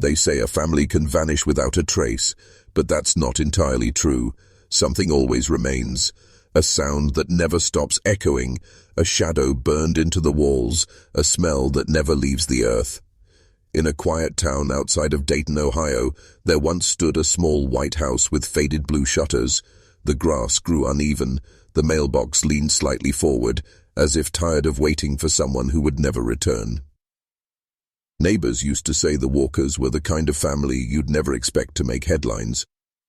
They say a family can vanish without a trace, but that's not entirely true. Something always remains. A sound that never stops echoing, a shadow burned into the walls, a smell that never leaves the earth. In a quiet town outside of Dayton, Ohio, there once stood a small white house with faded blue shutters. The grass grew uneven, the mailbox leaned slightly forward, as if tired of waiting for someone who would never return. Neighbors used to say the Walkers were the kind of family you'd never expect to make headlines.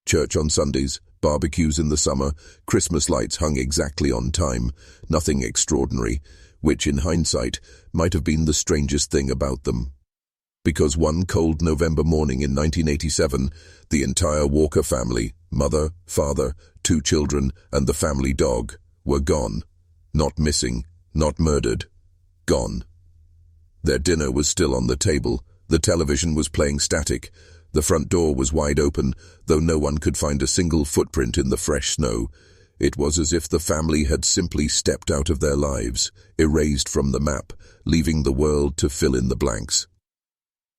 Church on Sundays, barbecues in the summer, Christmas lights hung exactly on time, nothing extraordinary, which in hindsight might have been the strangest thing about them. Because one cold November morning in 1987, the entire Walker family, mother, father, 2 children, and the family dog, were gone. Not missing, not murdered. Gone. Their dinner was still on the table, the television was playing static, the front door was wide open, though no one could find a single footprint in the fresh snow. It was as if the family had simply stepped out of their lives, erased from the map, leaving the world to fill in the blanks.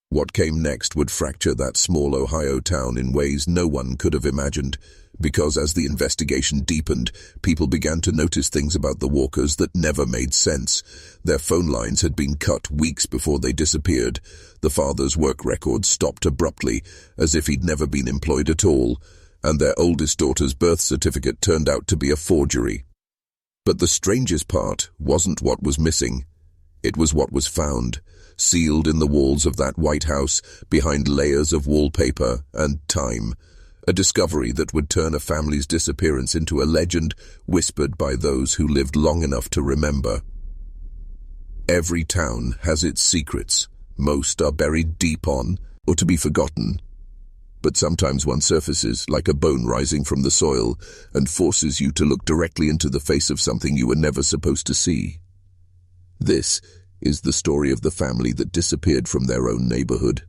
What came next would fracture that small Ohio town in ways no one could have imagined, because as the investigation deepened, people began to notice things about the Walkers that never made sense. Their phone lines had been cut weeks before they disappeared. The father's work record stopped abruptly, as if he'd never been employed at all, and their oldest daughter's birth certificate turned out to be a forgery. But the strangest part wasn't what was missing. It was what was found, sealed in the walls of that White House, behind layers of wallpaper and time. A discovery that would turn a family's disappearance into a legend whispered by those who lived long enough to remember. Every town has its secrets. Most are buried deep on, or to be forgotten. But sometimes one surfaces, like a bone rising from the soil, and forces you to look directly into the face of something you were never supposed to see. This is the story of the family that disappeared from their own neighborhood.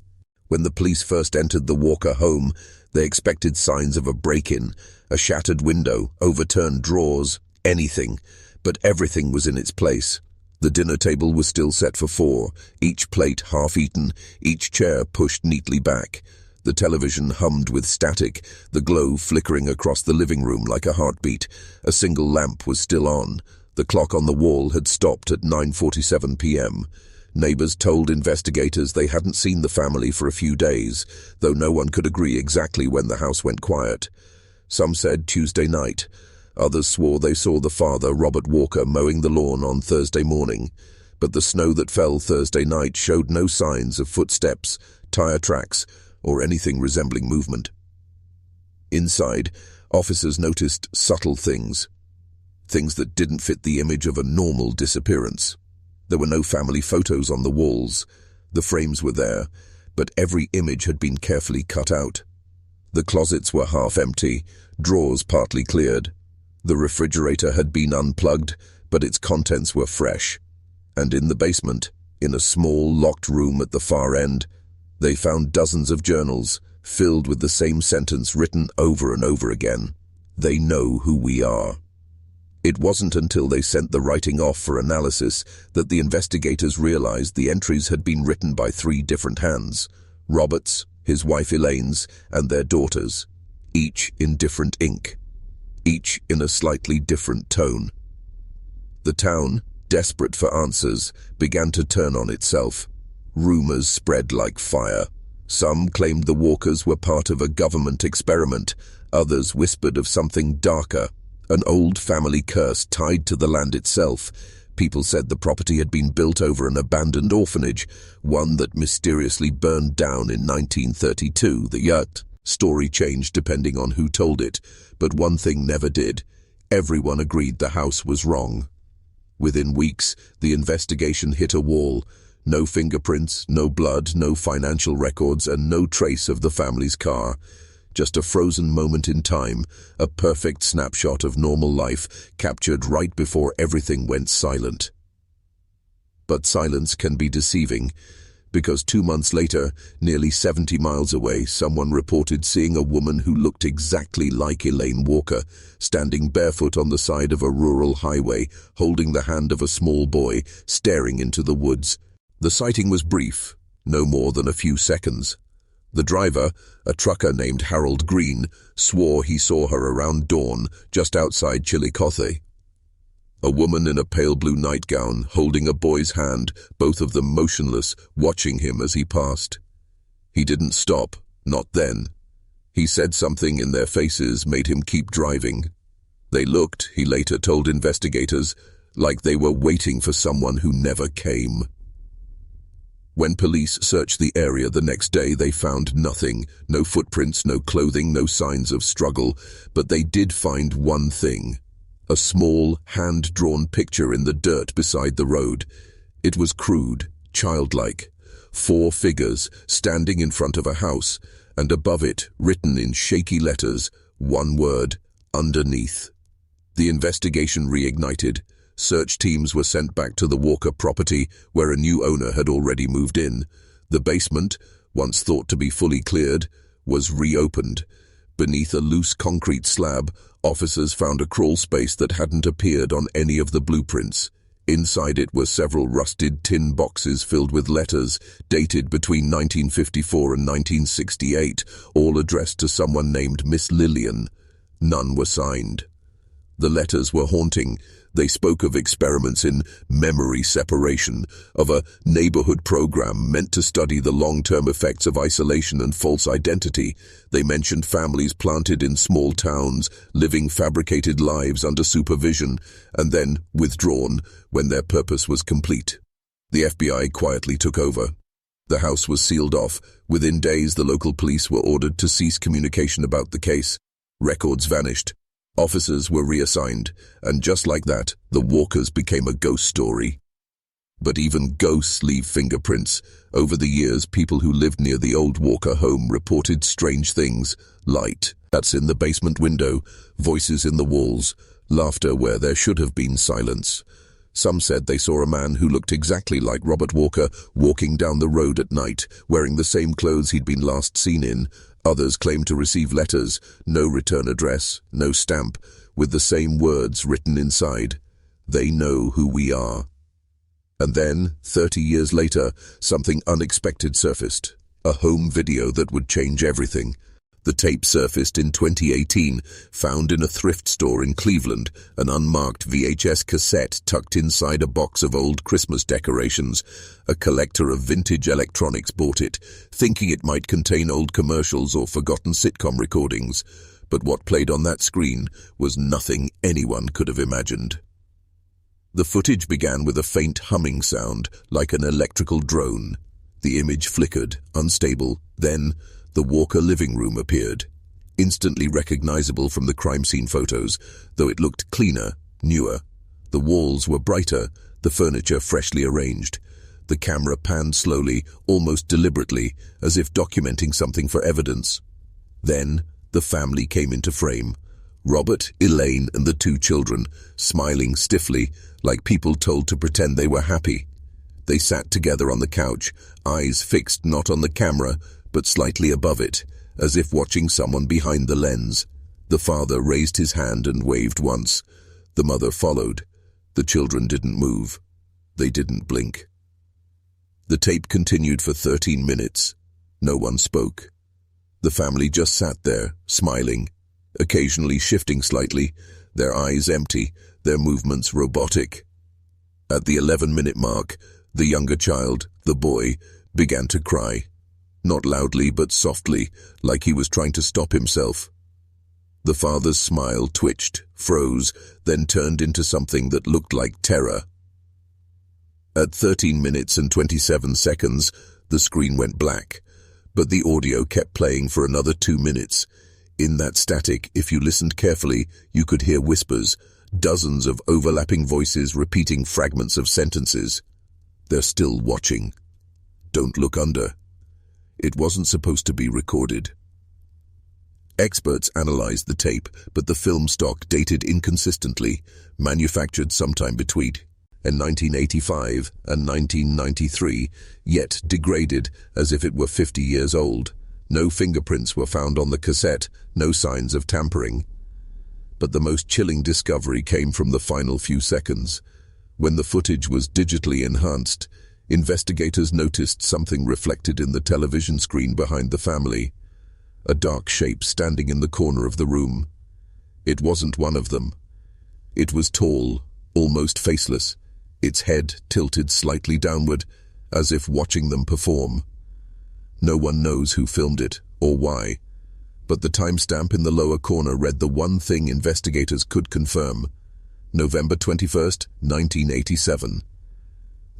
When the police first entered the Walker home, they expected signs of a break-in, a shattered window, overturned drawers, anything. But everything was in its place. The dinner table was still set for 4, each plate half-eaten, each chair pushed neatly back. The television hummed with static, the glow flickering across the living room like a heartbeat. A single lamp was still on. The clock on the wall had stopped at 9:47 p.m. Neighbors told investigators they hadn't seen the family for a few days, though no one could agree exactly when the house went quiet. Some said Tuesday night. Others swore they saw the father, Robert Walker, mowing the lawn on Thursday morning. But the snow that fell Thursday night showed no signs of footsteps, tire tracks, or anything resembling movement. Inside, officers noticed subtle things. Things that didn't fit the image of a normal disappearance. There were no family photos on the walls. The frames were there, but every image had been carefully cut out. The closets were half empty, drawers partly cleared. The refrigerator had been unplugged, but its contents were fresh. And in the basement, in a small locked room at the far end, they found dozens of journals filled with the same sentence written over and over again. They know who we are. It wasn't until they sent the writing off for analysis that the investigators realized the entries had been written by 3 different hands: Robert's, his wife Elaine's, and their daughter's, each in different ink, each in a slightly different tone. The town, desperate for answers, began to turn on itself. Rumors spread like fire. Some claimed the Walkers were part of a government experiment. Others whispered of something darker. An old family curse tied to the land itself. People said the property had been built over an abandoned orphanage, one that mysteriously burned down in 1932. The story changed depending on who told it, but one thing never did. Everyone agreed the house was wrong. Within weeks, the investigation hit a wall. No fingerprints, no blood, no financial records, and no trace of the family's car. Just a frozen moment in time, a perfect snapshot of normal life, captured right before everything went silent. But silence can be deceiving, because 2 months later, nearly 70 miles away, someone reported seeing a woman who looked exactly like Elaine Walker, standing barefoot on the side of a rural highway, holding the hand of a small boy, staring into the woods. The sighting was brief, no more than a few seconds. The driver, a trucker named Harold Green, swore he saw her around dawn just outside Chillicothe. A woman in a pale blue nightgown holding a boy's hand, both of them motionless, watching him as he passed. He didn't stop, not then. He said something in their faces made him keep driving. They looked, he later told investigators, like they were waiting for someone who never came. When police searched the area the next day, they found nothing, no footprints, no clothing, no signs of struggle, but they did find one thing. A small, hand-drawn picture in the dirt beside the road. It was crude, childlike. 4 figures standing in front of a house, and above it, written in shaky letters, one word, underneath. The investigation reignited. Search teams were sent back to the Walker property, where a new owner had already moved in. The basement, once thought to be fully cleared, was reopened. Beneath a loose concrete slab, officers found a crawl space that hadn't appeared on any of the blueprints. Inside it were several rusted tin boxes filled with letters, dated between 1954 and 1968, all addressed to someone named Miss Lillian. None were signed. The letters were haunting. They spoke of experiments in memory separation, of a neighborhood program meant to study the long-term effects of isolation and false identity. They mentioned families planted in small towns, living fabricated lives under supervision, and then withdrawn when their purpose was complete. The FBI quietly took over. The house was sealed off. Within days, the local police were ordered to cease communication about the case. Records vanished. Officers were reassigned, and just like that, the Walkers became a ghost story. But even ghosts leave fingerprints. Over the years, people who lived near the old Walker home reported strange things. Light that's in the basement window, voices in the walls, laughter where there should have been silence. Some said they saw a man who looked exactly like Robert Walker walking down the road at night, wearing the same clothes he'd been last seen in. Others claimed to receive letters, no return address, no stamp, with the same words written inside. They know who we are. And then, 30 years later, something unexpected surfaced. A home video that would change everything. The tape surfaced in 2018, found in a thrift store in Cleveland, an unmarked VHS cassette tucked inside a box of old Christmas decorations. A collector of vintage electronics bought it, thinking it might contain old commercials or forgotten sitcom recordings. But what played on that screen was nothing anyone could have imagined. The footage began with a faint humming sound, like an electrical drone. The image flickered, unstable. Then, the Walker living room appeared, instantly recognizable from the crime scene photos, though it looked cleaner, newer. The walls were brighter, the furniture freshly arranged. The camera panned slowly, almost deliberately, as if documenting something for evidence. Then, the family came into frame. Robert, Elaine, and the 2 children, smiling stiffly, like people told to pretend they were happy. They sat together on the couch, eyes fixed not on the camera, but slightly above it, as if watching someone behind the lens. The father raised his hand and waved once. The mother followed. The children didn't move. They didn't blink. The tape continued for 13 minutes. No one spoke. The family just sat there, smiling, occasionally shifting slightly, their eyes empty, their movements robotic. At the 11-minute mark, the younger child, the boy, began to cry. Not loudly, but softly, like he was trying to stop himself. The father's smile twitched, froze, then turned into something that looked like terror. At 13 minutes and 27 seconds, the screen went black, but the audio kept playing for another 2 minutes. In that static, if you listened carefully, you could hear whispers, dozens of overlapping voices repeating fragments of sentences. They're still watching. Don't look under. It wasn't supposed to be recorded. Experts analyzed the tape, but the film stock dated inconsistently, manufactured sometime between 1985 and 1993, yet degraded as if it were 50 years old. No fingerprints were found on the cassette, no signs of tampering. But the most chilling discovery came from the final few seconds. When the footage was digitally enhanced, Investigators noticed something reflected in the television screen behind the family. A dark shape standing in the corner of the room. It wasn't one of them. It was tall, almost faceless, its head tilted slightly downward, as if watching them perform. No one knows who filmed it or why, but the timestamp in the lower corner read the one thing investigators could confirm: November 21st, 1987.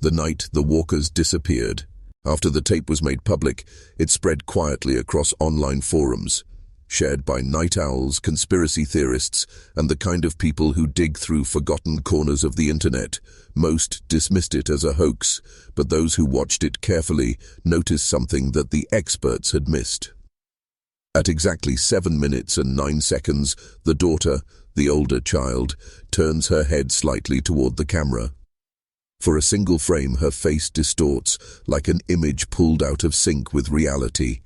The night the walkers disappeared. After the tape was made public, it spread quietly across online forums, shared by night owls, conspiracy theorists, and the kind of people who dig through forgotten corners of the internet. Most dismissed it as a hoax, but those who watched it carefully noticed something that the experts had missed. At exactly 7 minutes and 9 seconds, the daughter, the older child, turns her head slightly toward the camera. For a single frame, her face distorts, like an image pulled out of sync with reality.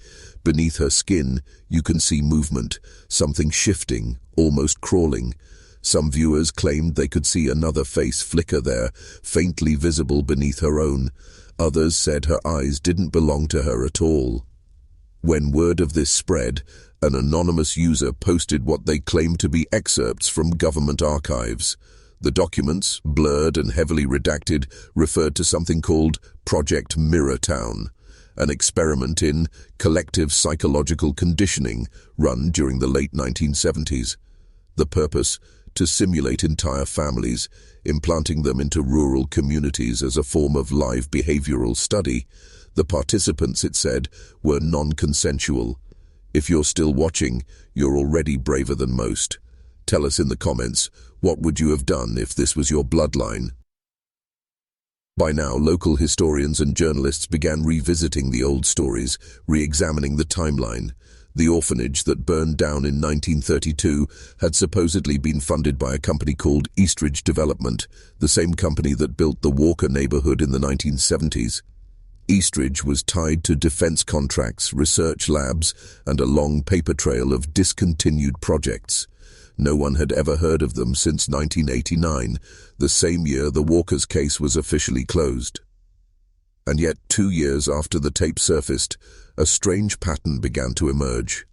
Beneath her skin, you can see movement, something shifting, almost crawling. Some viewers claimed they could see another face flicker there, faintly visible beneath her own. Others said her eyes didn't belong to her at all. When word of this spread, an anonymous user posted what they claimed to be excerpts from government archives. The documents, blurred and heavily redacted, referred to something called Project Mirror Town, an experiment in collective psychological conditioning run during the late 1970s. The purpose: to simulate entire families, implanting them into rural communities as a form of live behavioral study. The participants, it said, were non-consensual. If you're still watching, you're already braver than most. Tell us in the comments, what would you have done if this was your bloodline? By now, local historians and journalists began revisiting the old stories, re-examining the timeline. The orphanage that burned down in 1932 had supposedly been funded by a company called Eastridge Development, the same company that built the Walker neighborhood in the 1970s. Eastridge was tied to defense contracts, research labs, and a long paper trail of discontinued projects. No one had ever heard of them since 1989, the same year the Walker's case was officially closed. And yet, 2 years after the tape surfaced, a strange pattern began to emerge.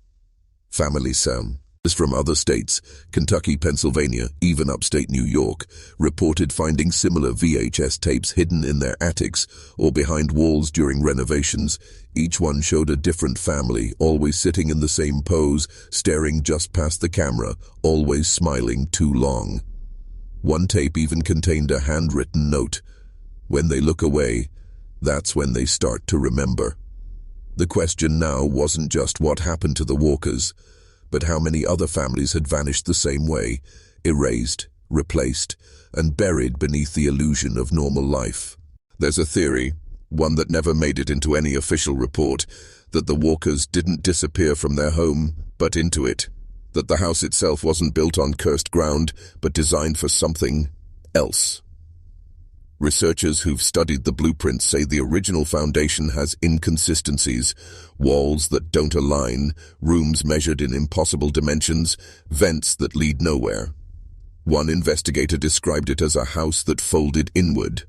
Family sound from other states, Kentucky, Pennsylvania, even upstate New York, reported finding similar VHS tapes hidden in their attics or behind walls during renovations. Each one showed a different family, always sitting in the same pose, staring just past the camera, always smiling too long. One tape even contained a handwritten note: "When they look away, that's when they start to remember." The question now wasn't just what happened to the Walkers, but how many other families had vanished the same way, erased, replaced, and buried beneath the illusion of normal life. There's a theory, one that never made it into any official report, that the Walkers didn't disappear from their home, but into it. That the house itself wasn't built on cursed ground, but designed for something else. Researchers who've studied the blueprints say the original foundation has inconsistencies, walls that don't align, rooms measured in impossible dimensions, vents that lead nowhere. One investigator described it as a house that folded inward.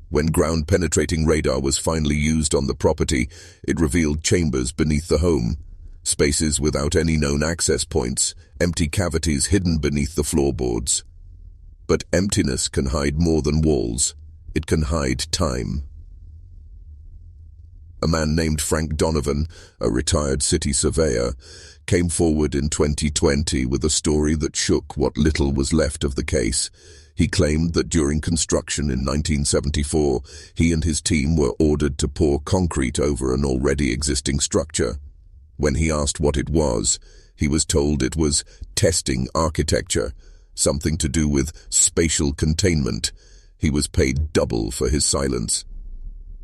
When ground-penetrating radar was finally used on the property, it revealed chambers beneath the home, spaces without any known access points, empty cavities hidden beneath the floorboards. But emptiness can hide more than walls. It can hide time. A man named Frank Donovan, a retired city surveyor, came forward in 2020 with a story that shook what little was left of the case. He claimed that during construction in 1974, he and his team were ordered to pour concrete over an already existing structure. When he asked what it was, he was told it was testing architecture, something to do with spatial containment. He was paid double for his silence.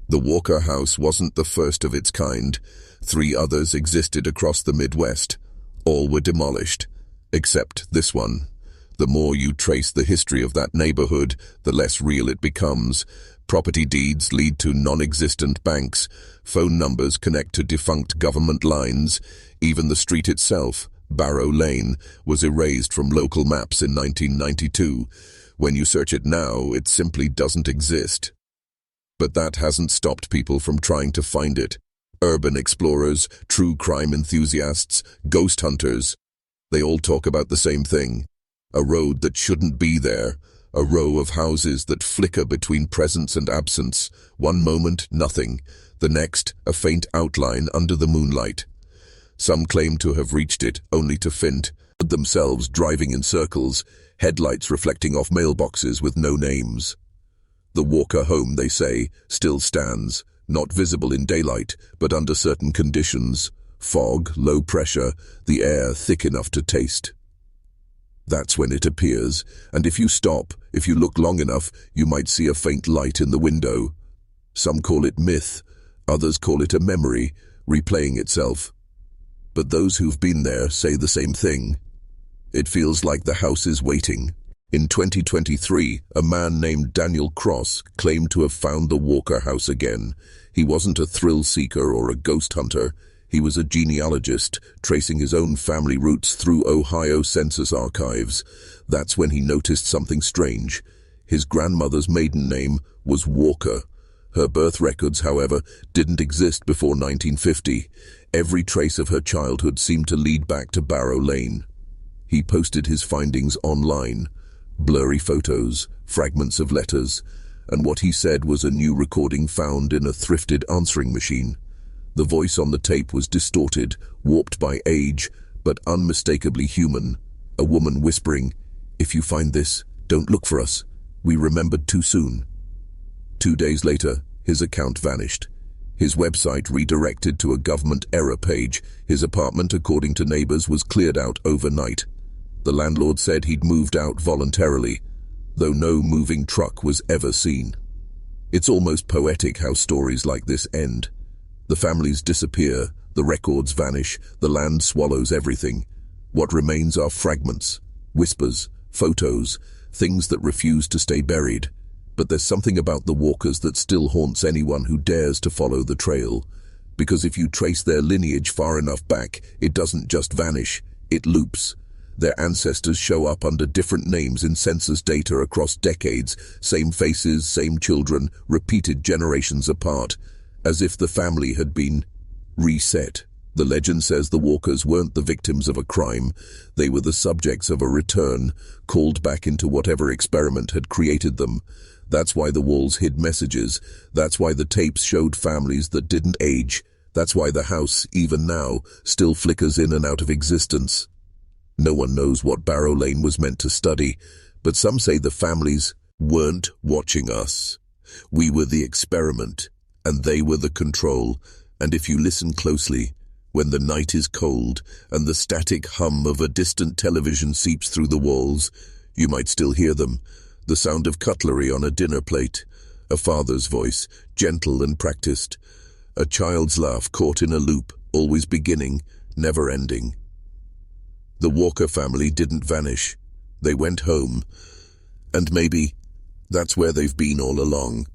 The Walker house wasn't the first of its kind. 3 others existed across the Midwest. All were demolished, except this one. The more you trace the history of that neighborhood, the less real it becomes. Property deeds lead to non-existent banks. Phone numbers connect to defunct government lines. Even the street itself, Barrow Lane, was erased from local maps in 1992. When you search it now, it simply doesn't exist. But that hasn't stopped people from trying to find it. Urban explorers, true crime enthusiasts, ghost hunters, they all talk about the same thing. A road that shouldn't be there, a row of houses that flicker between presence and absence. One moment, nothing. The next, a faint outline under the moonlight. Some claim to have reached it, only to find themselves driving in circles, headlights reflecting off mailboxes with no names. The Walker home, they say, still stands, not visible in daylight, but under certain conditions. Fog, low pressure, the air thick enough to taste. That's when it appears, and if you stop, if you look long enough, you might see a faint light in the window. Some call it myth, others call it a memory, replaying itself. But those who've been there say the same thing. It feels like the house is waiting. In 2023, a man named Daniel Cross claimed to have found the Walker house again. He wasn't a thrill seeker or a ghost hunter. He was a genealogist, tracing his own family roots through Ohio census archives. That's when he noticed something strange. His grandmother's maiden name was Walker. Her birth records, however, didn't exist before 1950. Every trace of her childhood seemed to lead back to Barrow Lane. He posted his findings online. Blurry photos, fragments of letters, and what he said was a new recording found in a thrifted answering machine. The voice on the tape was distorted, warped by age, but unmistakably human. A woman whispering, "If you find this, don't look for us. We remembered too soon." 2 days later, his account vanished. His website redirected to a government error page. His apartment, according to neighbors, was cleared out overnight. The landlord said he'd moved out voluntarily, though no moving truck was ever seen. It's almost poetic how stories like this end. The families disappear, the records vanish, the land swallows everything. What remains are fragments, whispers, photos, things that refuse to stay buried. But there's something about the Walkers that still haunts anyone who dares to follow the trail. Because if you trace their lineage far enough back, it doesn't just vanish, it loops. Their ancestors show up under different names in census data across decades, same faces, same children, repeated generations apart, as if the family had been reset. The legend says the Walkers weren't the victims of a crime. They were the subjects of a return, called back into whatever experiment had created them. That's why the walls hid messages. That's why the tapes showed families that didn't age. That's why the house, even now, still flickers in and out of existence. No one knows what Barrow Lane was meant to study, but some say the families weren't watching us. We were the experiment, and they were the control. And if you listen closely, when the night is cold and the static hum of a distant television seeps through the walls, you might still hear them. The sound of cutlery on a dinner plate, a father's voice, gentle and practiced, a child's laugh caught in a loop, always beginning, never ending. The Walker family didn't vanish. They went home. And maybe that's where they've been all along.